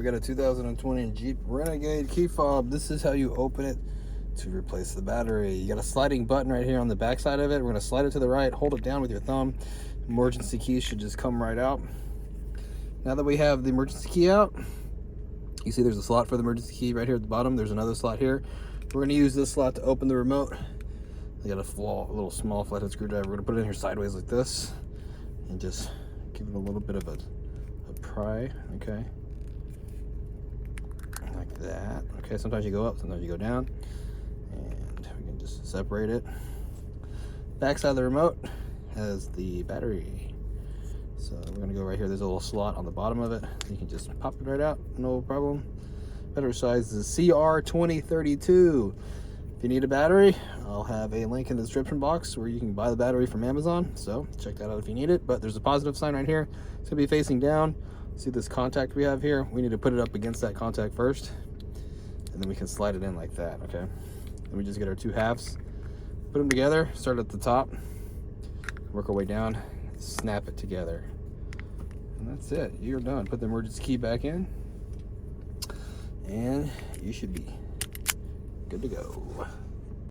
we got a 2020 Jeep Renegade key fob. This is how you open it to replace the battery. You got a sliding button right here on the back side of it. We're going to slide it to the right, hold it down with your thumb. Emergency key should just come right out. Now that we have the emergency key out, you see there's a slot for the emergency key right here at the bottom. There's another slot here. We're going to use this slot to open the remote. I got a little small flathead screwdriver. We're going to put it in here sideways like this and just give it a little bit of a pry, okay? Like that. Okay, sometimes you go up, sometimes you go down. And we can just separate it. Back side of the remote has the battery. So we're gonna go right here. There's a little slot on the bottom of it. You can just pop it right out, no problem. Battery size is CR2032. If you need a battery, I'll have a link in the description box where you can buy the battery from Amazon. So check that out if you need it. But there's a positive sign right here. It's gonna be facing down. See this contact we have here? We need to put it up against that contact first, and then we can slide it in like that, okay? Then we just get our two halves, put them together, start at the top, work our way down, snap it together. And that's it, you're done. Put the emergency key back in, and you should be good to go.